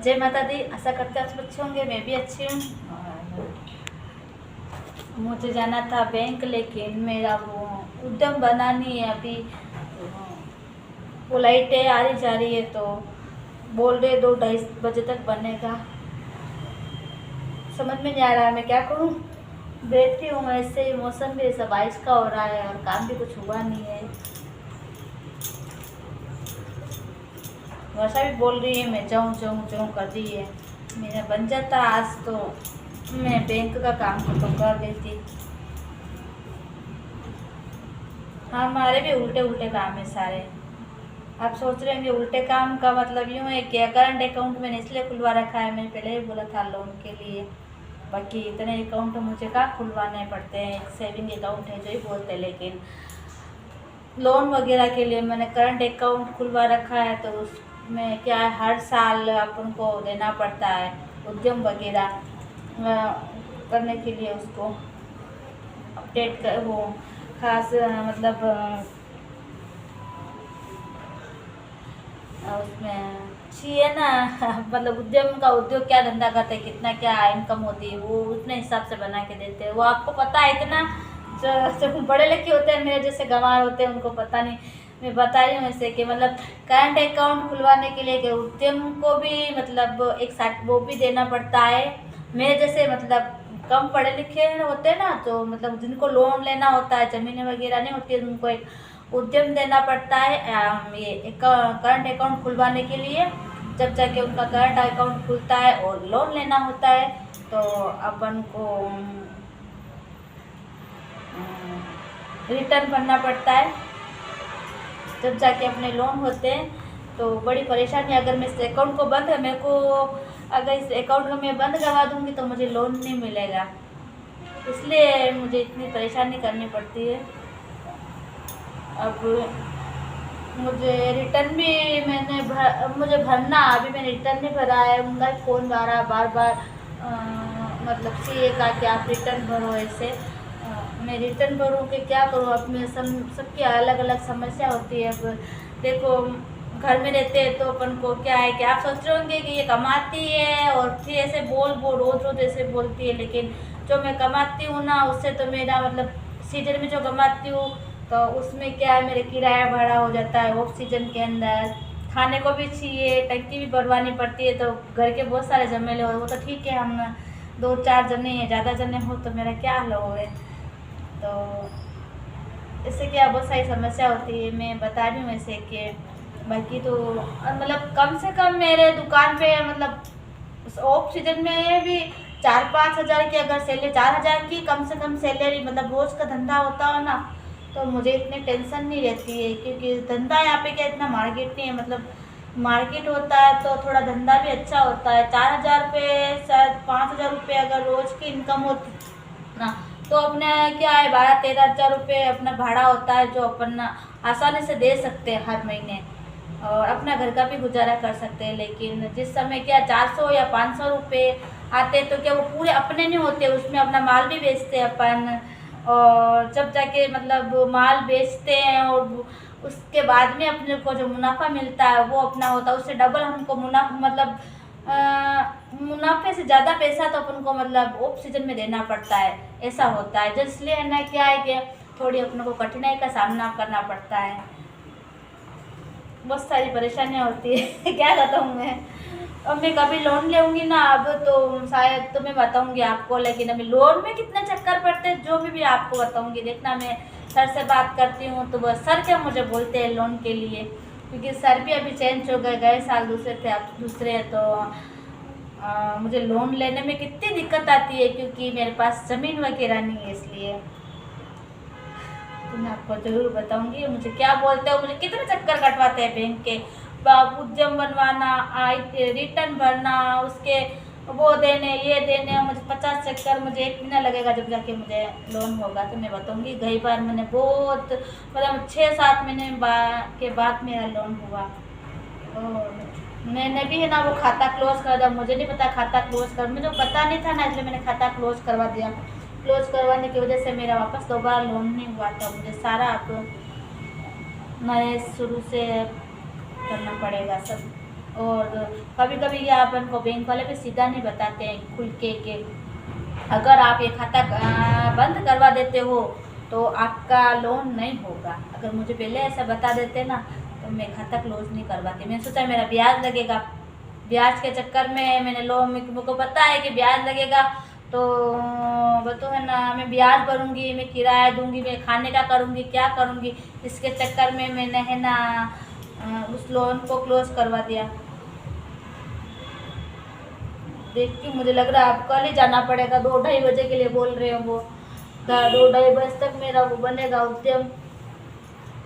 जय माता दी। आशा करते हैं आप सब अच्छे होंगे, मैं भी अच्छी हूँ। मुझे जाना था बैंक, लेकिन मेरा वो उद्यम बना नहीं है अभी। वो लाइटें आ रही जा रही है तो बोल रहे 2-2:30 बजे तक बनेगा। समझ में नहीं आ रहा है मैं क्या करूँ। बैठी हूँ ऐसे ही, मौसम भी ऐसा बारिश का हो रहा है और काम भी कुछ हुआ नहीं है। वर्षा भी बोल रही है मैं जाऊँ कर रही है। मेरा बन जाता आज तो मैं बैंक का काम तो कर देती। हाँ, हमारे भी उल्टे उल्टे काम है सारे। आप सोच रहे होंगे उल्टे काम का मतलब यूँ है कि करंट अकाउंट मैंने इसलिए खुलवा रखा है, मैंने पहले ही बोला था लोन के लिए। बाकी इतने अकाउंट मुझे कहाँ खुलवाने पड़ते हैं, एक सेविंग अकाउंट है जो ही बोलते हैं, लेकिन लोन वगैरह के लिए मैंने करंट अकाउंट खुलवा रखा है। तो उसमें क्या है, हर साल अपन को देना पड़ता है उद्यम वगैरह करने के लिए, उसको अपडेट कर वो खास मतलब उसमें चाहिए ना मतलब उद्यम का उद्योग क्या धंधा करते हैं, कितना क्या इनकम होती है, वो उतने हिसाब से बना के देते हैं। वो आपको पता है इतना, जो बड़े लिखे होते हैं मेरे जैसे गंवार होते हैं उनको पता नहीं। मैं बता रही हूँ ऐसे कि मतलब करंट अकाउंट खुलवाने के लिए कि उद्यम को भी मतलब एक साथ वो भी देना पड़ता है। मेरे जैसे मतलब कम पढ़े लिखे होते हैं ना, तो मतलब जिनको लोन लेना होता है, ज़मीनें वगैरह नहीं होती है, उनको एक उद्यम देना पड़ता है ये एक करंट अकाउंट खुलवाने के लिए। जब जाके उनका करंट अकाउंट खुलता है और लोन लेना होता है तो अपन को रिटर्न भरना पड़ता है। जब जाके अपने लोन होते हैं तो बड़ी परेशानी। अगर मैं इस अकाउंट को बंद है, मेरे को अगर इस अकाउंट को मैं बंद करवा दूँगी तो मुझे लोन नहीं मिलेगा, इसलिए मुझे इतनी परेशानी करनी पड़ती है। अब मुझे रिटर्न भी मुझे भरना, अभी मैंने रिटर्न नहीं भरा है। उनका फ़ोन आ रहा बार बार मतलब सीए का कि आप रिटर्न भरो। ऐसे मैं रिटर्न भरूँ कि क्या करूँ। अब मैं सबकी अलग अलग समस्या होती है। अब देखो घर में रहते हैं तो अपन को क्या है कि आप सोच रहे होंगे कि ये कमाती है और फिर ऐसे रोज़ रोज़ ऐसे बोलती है, लेकिन जो मैं कमाती हूँ ना उससे तो मेरा मतलब सीजन में जो कमाती हूँ तो उसमें क्या है, मेरे किराया भाड़ा हो जाता है ऑफ सीजन के अंदर। खाने को भी चाहिए, टंकी भी भरवानी पड़ती है, तो घर के बहुत सारे झमेले हो। वो तो ठीक है, हम 2-4 जने हैं, ज़्यादा जने हो तो मेरा क्या हाल होगा। तो इससे क्या बहुत सारी समस्या होती है। मैं बता रही हूँ ऐसे कि बाकी तो मतलब कम से कम मेरे दुकान पे मतलब ऑफ सीजन में भी 4-5 हज़ार की अगर सैलरी, 4 हज़ार की कम से कम सैलरी मतलब रोज़ का धंधा होता हो ना, तो मुझे इतनी टेंशन नहीं रहती है। क्योंकि धंधा यहाँ पे क्या इतना मार्केट नहीं है, मतलब मार्केट होता है तो थोड़ा धंधा भी अच्छा होता है। 4 हज़ार पे शायद 5 हज़ार रुपये अगर रोज़ की इनकम होती ना, तो अपने क्या है 12-13 हज़ार रुपये अपना भाड़ा होता है, जो अपन आसानी से दे सकते हैं हर महीने और अपना घर का भी गुजारा कर सकते हैं। लेकिन जिस समय क्या 400 या 500 रुपये आते तो क्या वो पूरे अपने नहीं होते, उसमें अपना माल भी बेचते हैं अपन। और जब जाके मतलब माल बेचते हैं और उसके बाद में अपने को जो मुनाफा मिलता है वो अपना होता है, उससे डबल हमको मुनाफा मतलब मुनाफे से ज़्यादा पैसा तो अपन को मतलब ऑफ सीजन में देना पड़ता है, ऐसा होता है। जो इसलिए है ना क्या है कि थोड़ी अपने को कठिनाई का सामना करना पड़ता है, बहुत सारी परेशानियाँ होती है क्या बताऊँ मैं। अब मैं कभी लोन लेऊंगी ना अब तो शायद तो मैं बताऊंगी आपको, लेकिन अभी लोन में कितने चक्कर पड़ते हैं जो भी आपको बताऊंगी। देखना मैं सर से बात करती हूँ तो वह सर क्या मुझे बोलते हैं लोन के लिए, क्योंकि सर भी अभी चेंज हो गए साल दूसरे थे अब दूसरे हैं। तो मुझे लोन लेने में कितनी दिक्कत आती है क्योंकि मेरे पास ज़मीन वगैरह नहीं है, इसलिए तो मैं आपको ज़रूर बताऊंगी मुझे क्या बोलते हो। मुझे कितने चक्कर कटवाते हैं बैंक के, उद्यम बनवाना, रिटर्न भरना, उसके वो देने ये देने, मुझे 50 चक्कर। मुझे 1 महीना लगेगा जब जाके मुझे लोन होगा, तो मैं बताऊंगी। कई बार मैंने बहुत मतलब 6-7 महीने के बाद मेरा लोन हुआ और मैंने भी है ना वो खाता क्लोज कर दिया। मुझे नहीं पता खाता क्लोज कर, मुझे पता नहीं था ना, इसलिए मैंने खाता क्लोज करवा दिया। क्लोज करवाने की वजह से मेरा वापस दोबारा लोन नहीं हुआ था। मुझे सारा अब नए शुरू से करना पड़ेगा सब। और कभी कभी ये अपन को बैंक वाले भी सीधा नहीं बताते हैं खुल के अगर आप ये खाता बंद करवा देते हो तो आपका लोन नहीं होगा। अगर मुझे पहले ऐसा बता देते ना तो मैं खाता क्लोज नहीं करवाती। मैंने सोचा मेरा ब्याज लगेगा, ब्याज के चक्कर में मैंने लोन, मेरे को पता है कि ब्याज लगेगा तो वो तो है ना, मैं ब्याज भरूंगी, मैं किराया दूंगी, मैं खाने का करूंगी, क्या करूंगी, इसके चक्कर में मैंने है ना उस लोन को क्लोज करवा दिया। देखती हूँ, मुझे लग रहा है अब कल ही जाना पड़ेगा। 2-2:30 बजे के लिए बोल रहे हो वो, 2-2:30 तक मेरा वो बनेगा उद्यम,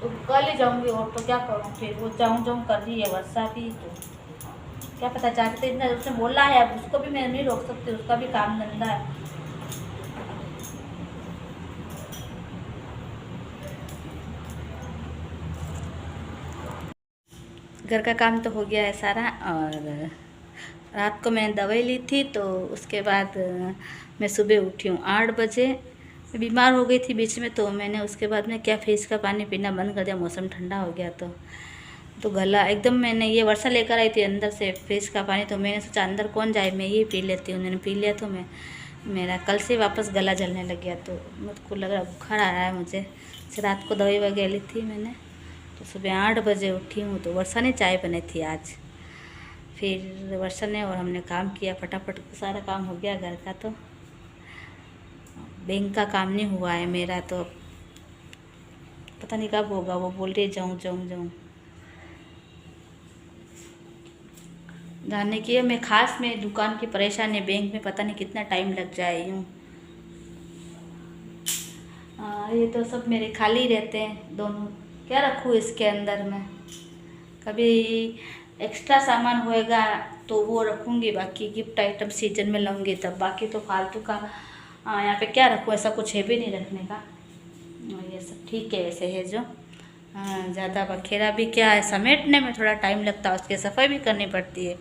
तो कल ही जाऊँगी। और तो क्या करूँ फिर, वो जाऊँ कर रही है वर्षा भी, तो क्या पता चाहते थे इतना उसने बोला है, अब उसको भी मैं नहीं रोक सकती, उसका भी काम धंधा है। घर का काम तो हो गया है सारा, और रात को मैंने दवाई ली थी तो उसके बाद मैं सुबह उठी हूँ 8 बजे। मैं बीमार हो गई थी बीच में, तो मैंने उसके बाद में क्या फ्रिज का पानी पीना बंद कर दिया। मौसम ठंडा हो गया तो गला एकदम, मैंने ये वर्षा लेकर आई थी अंदर से फ्रिज का पानी, तो मैंने सोचा अंदर कौन जाए, मैं ये पी लेती हूँ। मैंने पी लिया तो मेरा कल से वापस गला जलने लग गया। तो मुझको लग रहा बुखार आ रहा है मुझे। रात को दवाई वगैरह ली थी मैंने, तो सुबह 8 बजे उठी हूँ। तो वर्षा ने चाय बनाई थी आज, फिर वर्षा ने और हमने काम किया, फटाफट सारा काम हो गया घर का। तो बैंक का काम नहीं हुआ है मेरा, तो पता नहीं कब होगा। वो बोल रही जाऊँ जानने की है। मैं खास में दुकान की परेशान है, बैंक में पता नहीं कितना टाइम लग जाए यूँ। ये तो सब मेरे खाली रहते हैं दोनों, क्या रखूँ इसके अंदर में। कभी एक्स्ट्रा सामान होएगा तो वो रखूँगी, बाकी गिफ्ट आइटम सीजन में लाऊंगी तब। बाकी तो फालतू का यहाँ पे क्या रखूँ, ऐसा कुछ है भी नहीं रखने का। ये सब ठीक है वैसे है जो, ज़्यादा बखेरा भी क्या है, समेटने में थोड़ा टाइम लगता है, उसकी सफाई भी करनी पड़ती है।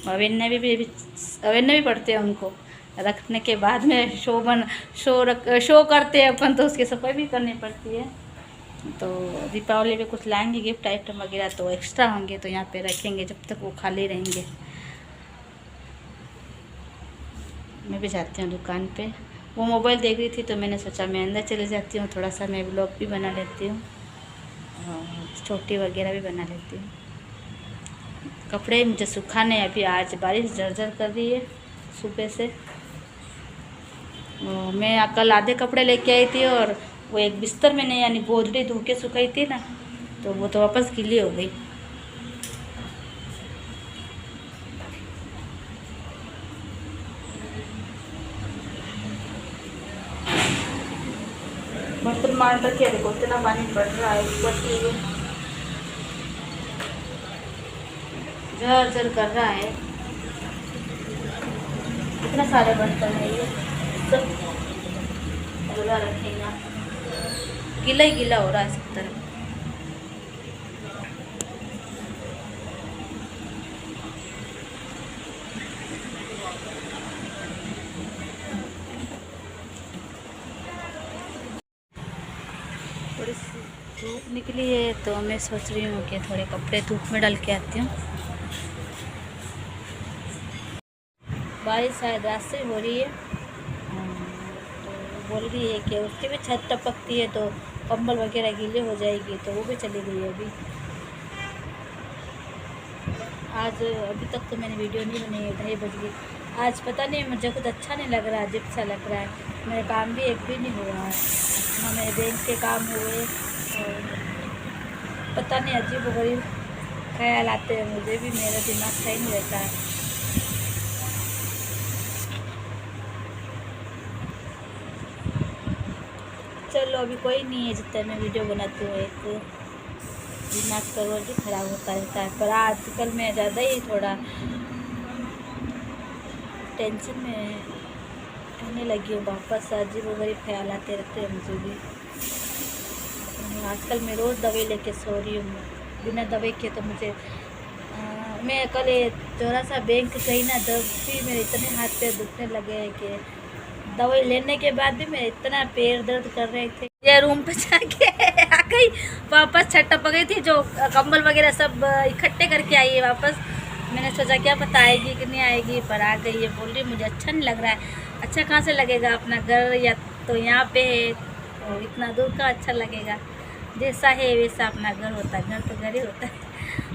अवेन्ने भी पड़ते हैं उनको रखने के बाद में शो करते हैं अपन, तो उसकी सफाई भी करनी पड़ती है। तो दीपावली पे कुछ लाएंगे गिफ्ट आइटम वगैरह, तो एक्स्ट्रा होंगे तो यहाँ पे रखेंगे जब तक वो खाली रहेंगे। मैं भी जाती हूँ दुकान पे। वो मोबाइल देख रही थी तो मैंने सोचा मैं अंदर चले जाती हूँ, थोड़ा सा मैं ब्लॉग भी बना लेती हूँ और छोटी वगैरह भी बना लेती हूँ। कपड़े मुझे सुखाने, अभी आज बारिश झरझर कर रही है सुबह से। मैं कल आधे कपड़े लेके आई थी और वो एक बिस्तर मैंने यानी गोदड़ी धो के सुखाई थी ना, तो वो तो वापस गीली हो गई। बर्तन मान रखे, देखो इतना पानी पड़ रहा है ऊपर से, झर कर रहा है। इतना सारे बर्तन है, ये सब धुला रखेगा, गीला ही गीला हो रहा है सब तरफ। थोड़ी सी धूप निकली है तो मैं सोच रही हूँ कि थोड़े कपड़े धूप में डाल के आती हूँ। बारिश शायद रात से हो रही है, तो बोल रही है कि उसकी भी छत टपकती है तो कंबल वगैरह गीले हो जाएगी, तो वो भी चली गई अभी। आज अभी तक तो मैंने वीडियो नहीं बनाई है, 2:30 बज गई। आज पता नहीं मुझे कुछ अच्छा नहीं लग रहा, अजीब सा लग रहा है। मेरा काम भी एक भी नहीं हुआ है ना, मेरे बैंक के काम हुए, और पता नहीं अजीब गरीब ख्याल आते हैं मुझे भी, मेरा दिमाग सही नहीं रहता है। चलो अभी कोई नहीं है, जितना मैं वीडियो बनाती हूँ एक दिमाग का रोज भी ख़राब होता रहता है। पर आजकल मैं ज़्यादा ही थोड़ा टेंशन में रहने लगी हूँ, वापस अजीब वगैरह ख्याल आते रहते हैं मुझे भी। आजकल मैं रोज़ दवाई लेके सो रही हूँ, बिना दवाई के तो मुझे मैं कल थोड़ा सा बैंक गई ना, जब भी मेरे इतने हाथ पैर दुखने लगे हैं कि दवाई लेने के बाद भी मेरे इतना पैर दर्द कर रहे थे। ये रूम पे जाके आ गई, वापस छत टप गई थी, जो कंबल वगैरह सब इकट्ठे करके आई है वापस। मैंने सोचा क्या पता आएगी कि नहीं आएगी, पर आ गई है। बोल रही मुझे अच्छा नहीं लग रहा है। अच्छा कहाँ से लगेगा, अपना घर या तो यहाँ पे है, तो इतना दूर का अच्छा लगेगा। जैसा है वैसा अपना घर होता है, घर तो घर ही होता है।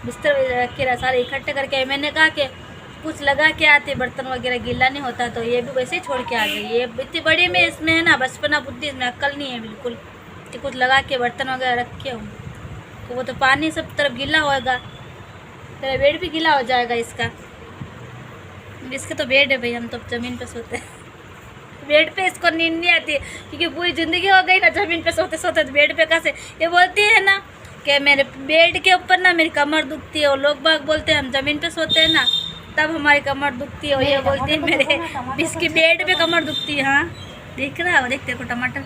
बिस्तर वगैरह सारे इकट्ठे करके मैंने कहा कि कुछ लगा के आते, बर्तन वगैरह गीला नहीं होता, तो ये भी वैसे ही छोड़ के आ गई। ये इतनी बड़ी में इसमें है ना बचपना बुद्धि, इसमें अक्ल नहीं है बिल्कुल कि कुछ लगा के बर्तन वगैरह रखे हूँ, तो वो तो पानी सब तरफ गीला होएगा, तेरा बेड भी गीला हो जाएगा इसका। इसका तो बेड है भाई, हम तो ज़मीन पे सोते हैं। बेड पे इसको नींद नहीं आती क्योंकि पूरी ज़िंदगी हो गई ना ज़मीन पे सोते सोते, तो बेड पे कैसे। ये बोलती है ना कि मेरे बेड के ऊपर ना मेरी कमर दुखती है, और लोग बाग बोलते हैं हम ज़मीन पे सोते हैं ना तब हमारी कमर दुखती है, और ये बोलती है मेरे इसकी बेड पे कमर दुखती है। हाँ देख रहा है, देख तेरे को टमाटर,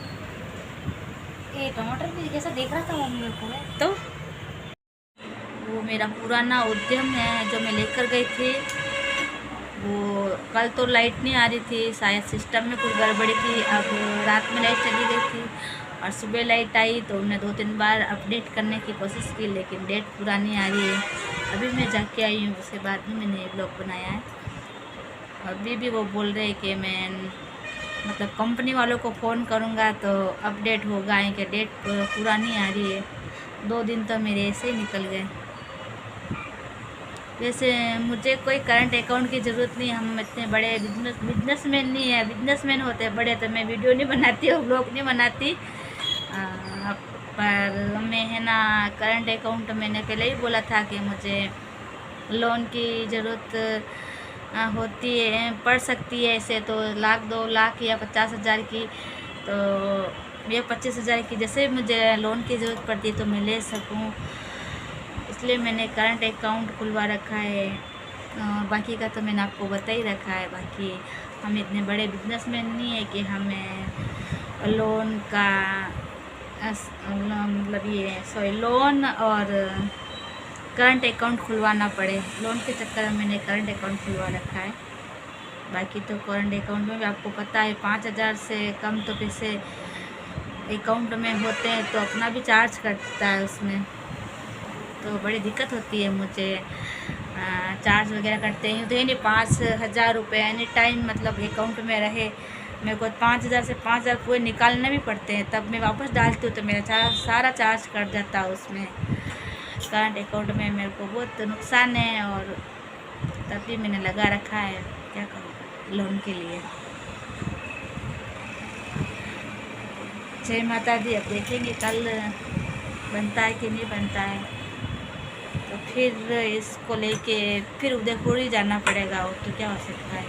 ये टमाटर भी जैसा देख रहा था मम्मी को। तो वो मेरा पुराना उद्यम है जो मैं लेकर गई थी, वो कल तो लाइट नहीं आ रही थी, शायद सिस्टम में कुछ गड़बड़ी थी। अब रात में लाइट चली गई थी और सुबह लाइट आई, तो उन्हें 2-3 बार अपडेट करने की कोशिश की, लेकिन डेट पूरा नहीं आ रही है। अभी मैं जाके आई हूँ, उसके बाद भी मैंने ब्लॉग बनाया है। अभी भी वो बोल रहे हैं कि मैं मतलब कंपनी वालों को फ़ोन करूँगा तो अपडेट होगा, कि डेट पूरा नहीं आ रही है। 2 दिन तो मेरे ऐसे ही निकल गए। वैसे मुझे कोई करंट अकाउंट की ज़रूरत नहीं, हम इतने बड़े बिजनेसमैन नहीं है। बिजनेसमैन होते हैं बड़े, तो मैं वीडियो नहीं बनाती हूँ, ब्लॉग नहीं बनाती। पर मैं है ना करंट अकाउंट, मैंने पहले ही बोला था कि मुझे लोन की ज़रूरत होती है, पड़ सकती है ऐसे तो 1 लाख 2 लाख या 50,000 की, तो ये 25,000 की जैसे मुझे लोन की ज़रूरत पड़ती तो मैं ले सकूं, इसलिए मैंने करंट अकाउंट खुलवा रखा है। बाकी का तो मैंने आपको बता ही रखा है। बाकी हम इतने बड़े बिजनेसमैन नहीं है कि हमें लोन का मतलब ये लोन और करंट अकाउंट खुलवाना पड़े। लोन के चक्कर में मैंने करंट अकाउंट खुलवा रखा है। बाकी तो करंट अकाउंट में भी आपको पता है 5,000 से कम तो पैसे अकाउंट में होते हैं, तो अपना भी चार्ज कटता है उसमें, तो बड़ी दिक्कत होती है मुझे। चार्ज वगैरह करते हैं तो नहीं 5,000 रुपये एनी टाइम मतलब अकाउंट में रहे, मेरे को 5,000 से 5,000 पूरे निकालने भी पड़ते हैं, तब मैं वापस डालती हूँ तो मेरा सारा चार्ज कट जाता है उसमें। करंट अकाउंट में मेरे को बहुत नुकसान है, और तभी मैंने लगा रखा है, क्या करूँ लोन के लिए। जय माता दी। अब देखेंगे कल बनता है कि नहीं बनता है, तो फिर इसको लेके फिर उदयपुर ही जाना पड़ेगा, और तो क्या हो सकता है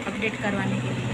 अपडेट करवाने के लिए।